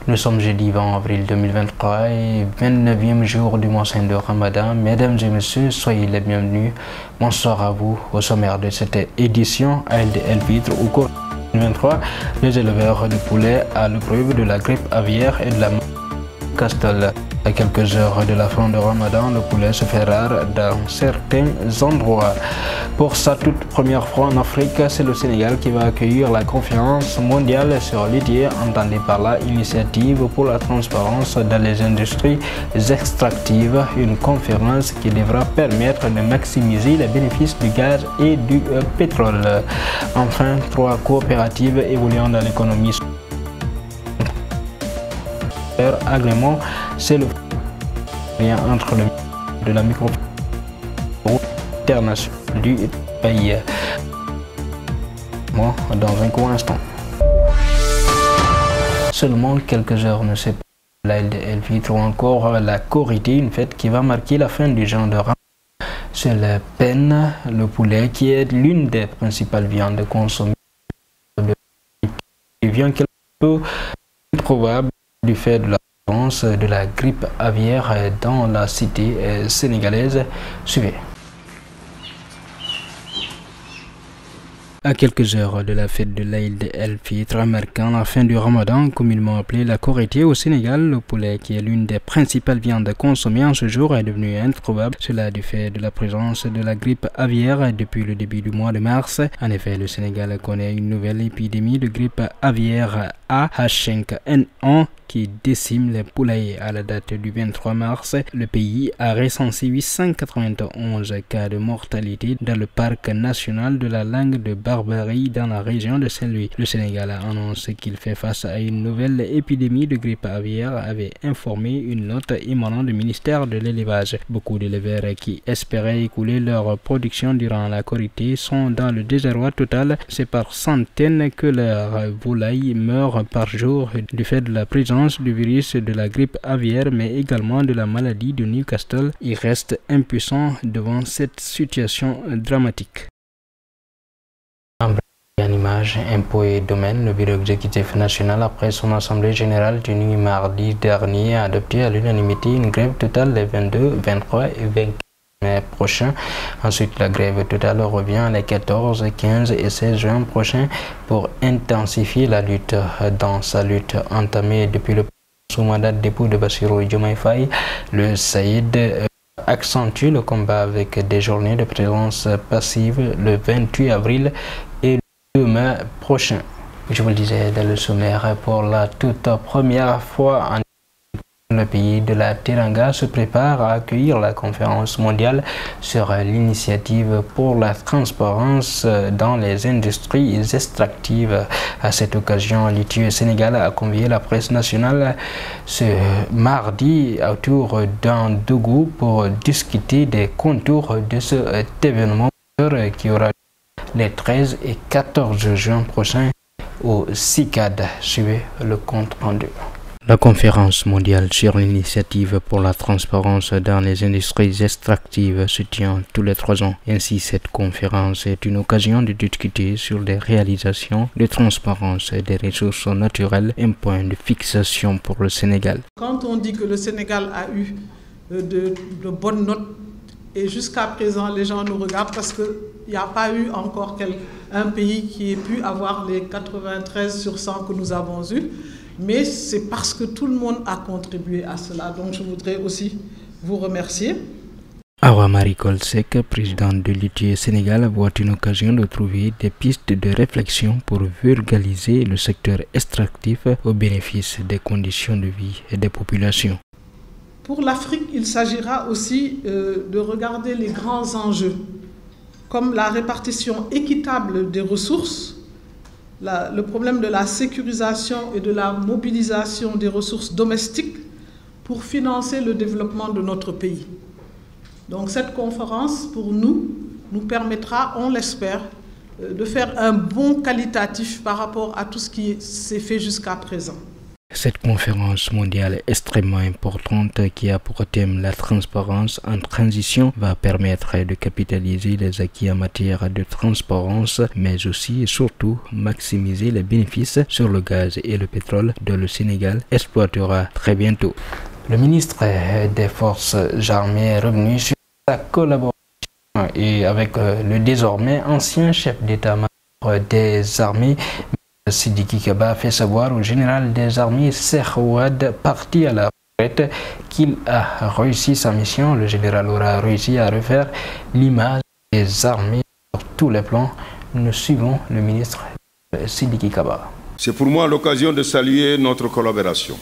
Nous sommes jeudi 20 avril 2023 et 29e jour du mois saint de Ramadan. Mesdames et messieurs, soyez les bienvenus. Bonsoir à vous. Au sommaire de cette édition ALD El Vitre au cours 2023, les éleveurs de poulets à l'épreuve de la grippe aviaire et de la Castel. À quelques heures de la fin de Ramadan, le poulet se fait rare dans certains endroits. Pour sa toute première fois en Afrique, c'est le Sénégal qui va accueillir la conférence mondiale sur l'ITIE, entendue par la Initiative pour la transparence dans les industries extractives, une conférence qui devra permettre de maximiser les bénéfices du gaz et du pétrole. Enfin, 3 coopératives évoluant dans l'économie agrément, c'est le lien entre le de la micro internationale du pays. Dans un court instant. Seulement quelques heures ne séparent l'ALD El Vitre ou encore la Korité, une fête qui va marquer la fin du genre de Ramadan. C'est la peine, le poulet qui est l'une des principales viandes consommées. Il vient quelque peu improbable du fait de la grippe aviaire dans la cité sénégalaise. Suivez. À quelques heures de la fête de l'Aïd el-Fitr, marquant la fin du Ramadan, communément appelé la Korité au Sénégal, le poulet qui est l'une des principales viandes consommées en ce jour est devenu introuvable. Cela du fait de la présence de la grippe aviaire depuis le début du mois de mars. En effet, le Sénégal connaît une nouvelle épidémie de grippe aviaire AH5N1 qui décime les poulaillers. À la date du 23 mars, le pays a recensé 891 cas de mortalité dans le parc national de la Langue de Barbarie dans la région de Saint-Louis. Le Sénégal annonce qu'il fait face à une nouvelle épidémie de grippe aviaire, avait informé une note émanant du ministère de l'élevage. Beaucoup d'éleveurs qui espéraient écouler leur production durant la Korité sont dans le désarroi total. C'est par centaines que leurs volailles meurent par jour du fait de la présence du virus de la grippe aviaire, mais également de la maladie de Newcastle. Ils restent impuissants devant cette situation dramatique. En images, impôts et domaines, le bureau exécutif national, après son assemblée générale tenue mardi dernier, a adopté à l'unanimité une grève totale les 22, 23 et 24 mai prochains. Ensuite, la grève totale revient les 14, 15 et 16 juin prochains pour intensifier la lutte. Dans sa lutte entamée depuis le sous mandat de dépôt de Bassirou Diomaye Faye, le Saïd accentue le combat avec des journées de présence passive le 28 avril et le 2 mai prochain. Je vous le disais dans le sommaire, pour la toute première fois en le pays de la Teranga se prépare à accueillir la conférence mondiale sur l'initiative pour la transparence dans les industries extractives. À cette occasion, l'ITIE Sénégal a convié la presse nationale ce mardi autour d'un Dougou pour discuter des contours de cet événement qui aura lieu les 13 et 14 juin prochains au CICAD. Suivez le compte rendu. La conférence mondiale sur l'initiative pour la transparence dans les industries extractives se tient tous les 3 ans. Ainsi, cette conférence est une occasion de discuter sur les réalisations de transparence des ressources naturelles, un point de fixation pour le Sénégal. Quand on dit que le Sénégal a eu de bonnes notes, et jusqu'à présent les gens nous regardent parce qu'il n'y a pas eu encore un pays qui ait pu avoir les 93 sur 100 que nous avons eus. Mais c'est parce que tout le monde a contribué à cela. Donc je voudrais aussi vous remercier. Awa Marie Kolsek, présidente de l'ITIE Sénégal, voit une occasion de trouver des pistes de réflexion pour vulgariser le secteur extractif au bénéfice des conditions de vie et des populations. Pour l'Afrique, il s'agira aussi de regarder les grands enjeux, comme la répartition équitable des ressources, le problème de la sécurisation et de la mobilisation des ressources domestiques pour financer le développement de notre pays. Donc cette conférence, pour nous permettra, on l'espère, de faire un bond qualitatif par rapport à tout ce qui s'est fait jusqu'à présent. Cette conférence mondiale extrêmement importante qui a pour thème la transparence en transition va permettre de capitaliser les acquis en matière de transparence, mais aussi et surtout maximiser les bénéfices sur le gaz et le pétrole dont le Sénégal exploitera très bientôt. Le ministre des Forces armées est revenu sur sa collaboration et avec le désormais ancien chef d'état-major des armées, Sidiki Kaba, a fait savoir au général des armées Cheikh Ouad, parti à la retraite, qu'il a réussi sa mission. Le général aura réussi à refaire l'image des armées sur tous les plans. Nous suivons le ministre Sidiki Kaba. C'est pour moi l'occasion de saluer notre collaboration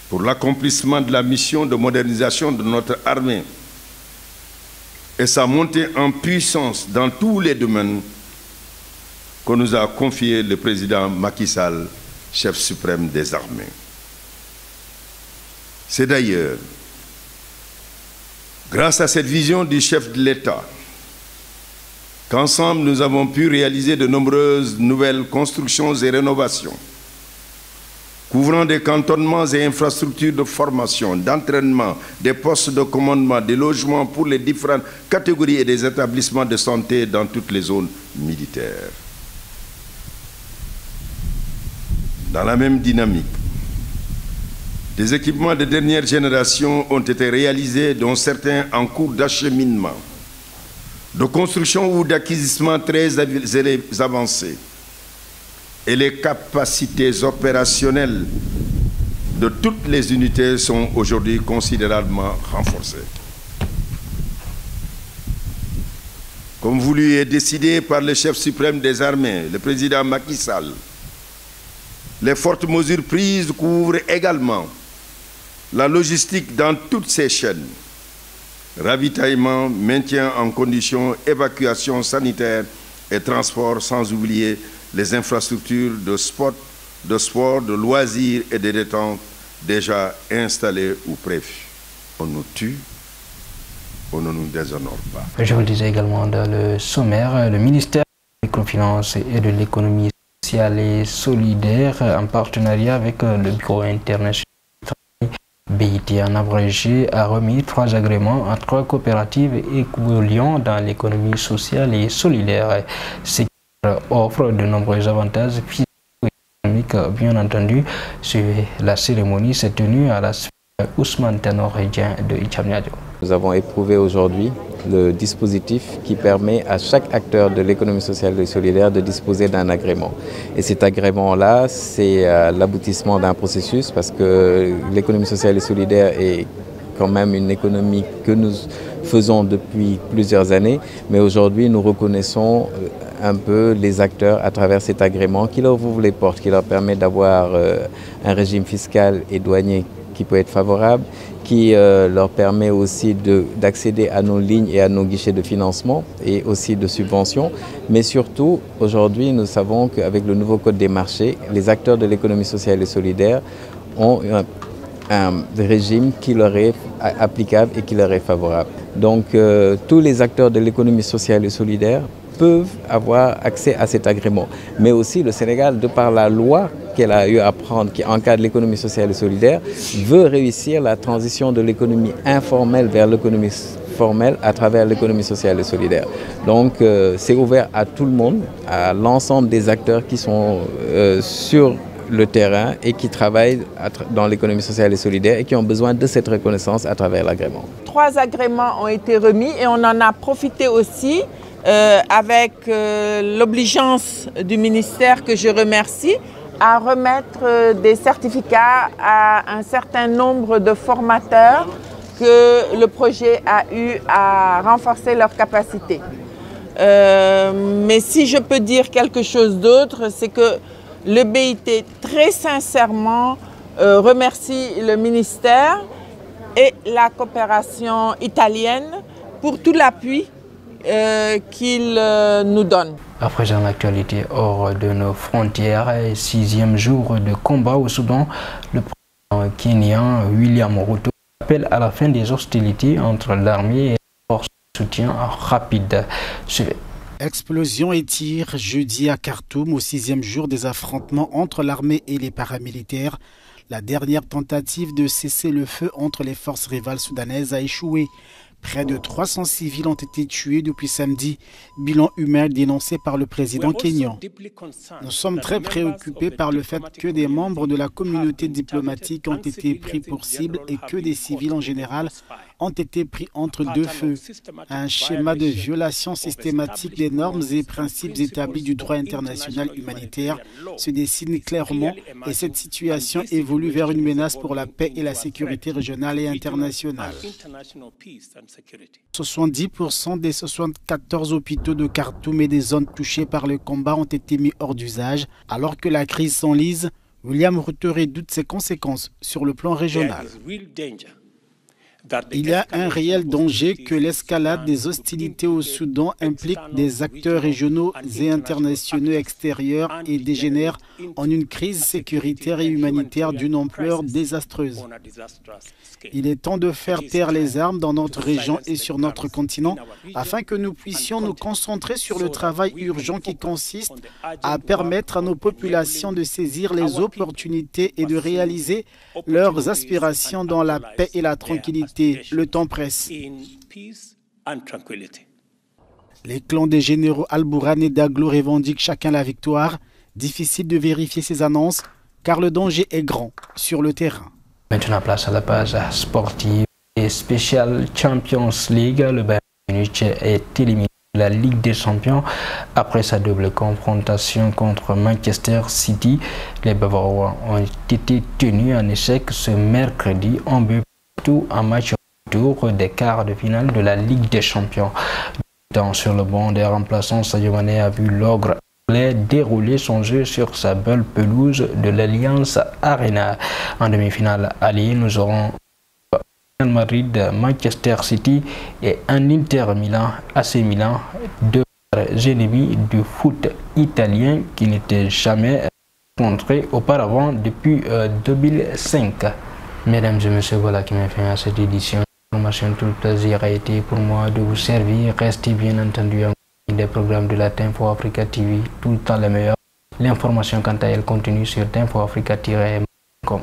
pour l'accomplissement de la mission de modernisation de notre armée et sa montée en puissance dans tous les domaines que nous a confié le président Macky Sall, chef suprême des armées. C'est d'ailleurs grâce à cette vision du chef de l'État qu'ensemble nous avons pu réaliser de nombreuses nouvelles constructions et rénovations, couvrant des cantonnements et infrastructures de formation, d'entraînement, des postes de commandement, des logements pour les différentes catégories et des établissements de santé dans toutes les zones militaires. Dans la même dynamique, des équipements de dernière génération ont été réalisés, dont certains en cours d'acheminement, de construction ou d'acquisition très avancés. Et les capacités opérationnelles de toutes les unités sont aujourd'hui considérablement renforcées. Comme voulu et décidé par le chef suprême des armées, le président Macky Sall, les fortes mesures prises couvrent également la logistique dans toutes ses chaînes. Ravitaillement, maintien en condition, évacuation sanitaire et transport, sans oublier les infrastructures de sport, de loisirs et de détente déjà installées ou prévues. On nous tue, on ne nous déshonore pas. Je vous le disais également dans le sommaire, le ministère de microfinance et de l'économie sociale et solidaire, en partenariat avec le Bureau international BIT en abrégé, a remis 3 agréments à 3 coopératives évoluant dans l'économie sociale et solidaire. Ce qui offre de nombreux avantages physiques et économiques, bien entendu. Suivez la cérémonie s'est tenue à la sphère Ousmane Tanor de Ichamniadio. Nous avons éprouvé aujourd'hui le dispositif qui permet à chaque acteur de l'économie sociale et solidaire de disposer d'un agrément. Et cet agrément-là, c'est l'aboutissement d'un processus parce que l'économie sociale et solidaire est quand même une économie que nous faisons depuis plusieurs années, mais aujourd'hui nous reconnaissons un peu les acteurs à travers cet agrément qui leur ouvre les portes, qui leur permet d'avoir un régime fiscal et douanier qui peut être favorable, qui leur permet aussi d'accéder à nos lignes et à nos guichets de financement et aussi de subventions. Mais surtout, aujourd'hui, nous savons qu'avec le nouveau code des marchés, les acteurs de l'économie sociale et solidaire ont un régime qui leur est applicable et qui leur est favorable. Donc, tous les acteurs de l'économie sociale et solidaire peuvent avoir accès à cet agrément. Mais aussi le Sénégal, de par la loi qu'elle a eu à prendre, qui encadre l'économie sociale et solidaire, veut réussir la transition de l'économie informelle vers l'économie formelle à travers l'économie sociale et solidaire. Donc c'est ouvert à tout le monde, à l'ensemble des acteurs qui sont sur le terrain et qui travaillent dans l'économie sociale et solidaire et qui ont besoin de cette reconnaissance à travers l'agrément. 3 agréments ont été remis et on en a profité aussi avec l'obligeance du ministère que je remercie à remettre des certificats à un certain nombre de formateurs que le projet a eu à renforcer leurs capacités. Mais si je peux dire quelque chose d'autre, c'est que le BIT très sincèrement remercie le ministère et la coopération italienne pour tout l'appui qu'il nous donne. À présent, l'actualité hors de nos frontières, 6e jour de combat au Soudan, le président kenyan William Ruto appelle à la fin des hostilités entre l'armée et les forces de soutien rapide. Suivez. Explosion et tirs jeudi à Khartoum au 6e jour des affrontements entre l'armée et les paramilitaires. La dernière tentative de cesser le feu entre les forces rivales soudanaises a échoué. Près de 300 civils ont été tués depuis samedi, bilan humain dénoncé par le président kényan. Nous sommes très préoccupés par le fait que des membres de la communauté diplomatique ont été pris pour cible et que des civils en général ont été pris entre deux feux. Un schéma de violation systématique des normes et principes établis du droit international humanitaire se dessine clairement et cette situation évolue vers une menace pour la paix et la sécurité régionale et internationale. 70% des 74 hôpitaux de Khartoum et des zones touchées par le combat ont été mis hors d'usage. Alors que la crise s'enlise, William Ruto redoute ses conséquences sur le plan régional. Il y a un réel danger que l'escalade des hostilités au Soudan implique des acteurs régionaux et internationaux extérieurs et dégénère en une crise sécuritaire et humanitaire d'une ampleur désastreuse. Il est temps de faire taire les armes dans notre région et sur notre continent afin que nous puissions nous concentrer sur le travail urgent qui consiste à permettre à nos populations de saisir les opportunités et de réaliser leurs aspirations dans la paix et la tranquillité. Le temps presse. Les clans des généraux Al-Bourhan et Daglo revendiquent chacun la victoire. Difficile de vérifier ces annonces car le danger est grand sur le terrain. Maintenant, place à la page sportive et spéciale Champions League. Le Bayern Munich est éliminé de la Ligue des Champions après sa double confrontation contre Manchester City. Les Bavarois ont été tenus en échec ce mercredi en but un match retour des quarts de finale de la Ligue des Champions. Sur le banc des remplaçants, Sadio Mané a vu l'ogre dérouler son jeu sur sa belle pelouse de l'Alliance Arena. En demi-finale aller, nous aurons Real Madrid, Manchester City et un Inter Milan, AC Milan, deux ennemis du foot italien qui n'étaient jamais rencontrés auparavant depuis 2005. Mesdames et messieurs, voilà qui m'a fait à cette édition. Tout le plaisir a été pour moi de vous servir. Restez bien entendu des programmes de la Tinfo Africa TV, tout le temps les meilleurs. L'information quant à elle continue sur tinfoafrica-com.